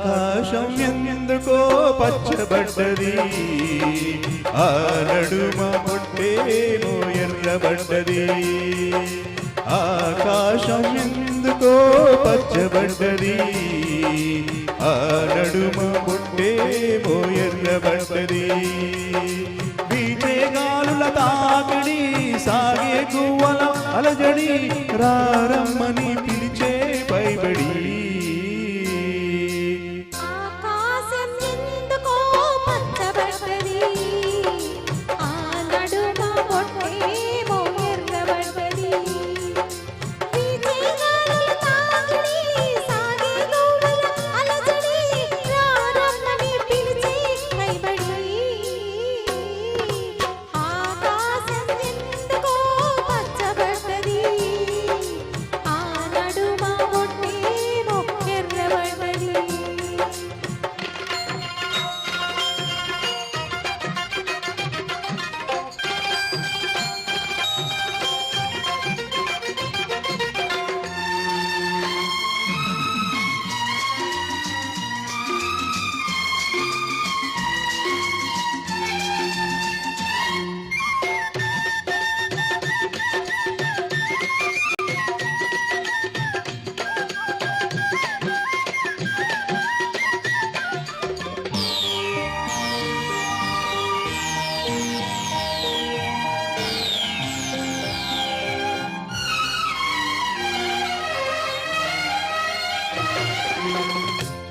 ఆకాశం ఎందుకో పచ్చబడ్డది, ఆ నడుమ పొట్టేమో ఎర్రబడ్డది. ఆకాశం ఎందుకో పచ్చబడ్డది, ఆ నడుమ పొట్టేమో ఎర్రబడ్డది. బీచే గాలుల తాకిడి, సాగే గువ్వల అలజడి, రారమ్మని పిలిచే పైబడి.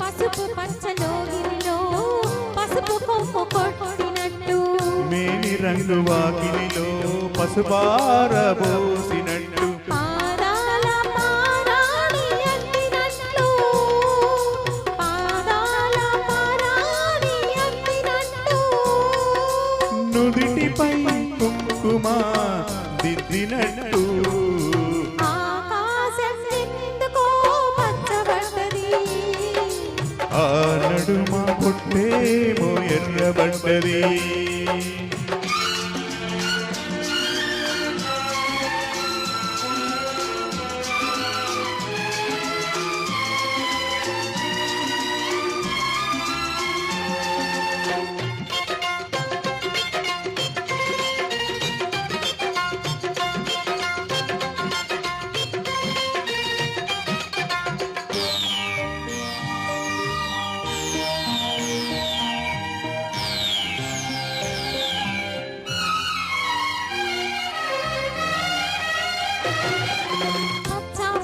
పసుపు పచ్చలోగిరిలో పసుపు కొమ్ము కొట్టినట్టు, మేని రంగు వాకిలిలో పసుపారబోసినట్టు, పాదాల పారాణి అందినట్టు, పాదాల పారాణి అందినట్టు, నుదిటిపై కుంకుమ దిద్దినట్టు. ఆ నడుమ పొట్టేమో ఎర్రబడ్డది.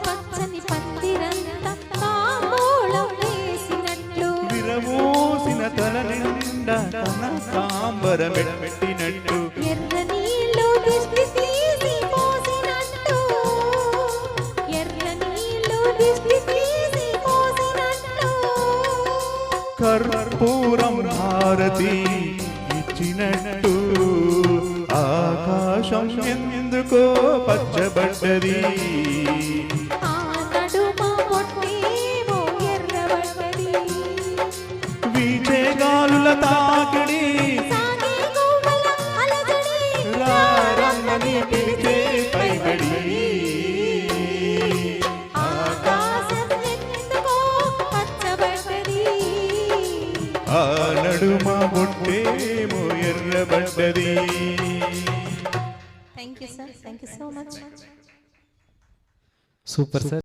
పచ్చని పందిరంతా తాంబూలం వేసినట్లు, విరమోసిన తల నిండా కనకాంబరమెట్టినట్టు, ఎర్ర నీళ్ళు దిష్టి తీసి పోసినట్టు, ఎర్ర నీళ్ళు దిష్టి తీసి పోసినట్టు, కర్పూరం హారతి ఇచ్చినట్టు. ఆకాశం ఎందుకో పచ్చబడ్డది, ఆ నడుమ పొట్టేమో ఎర్రబడ్డది. వీచే గాలుల తాకిడి, సాగే గువ్వల అలజడి, రారమ్మని పిలిచే పైబడి. ఆకాశం ఎందుకో పచ్చబడ్డది, ఆ నడుమ పొట్టేమో ఎర్రబడ్డది. Thank you sir, thank you so much. Super sir.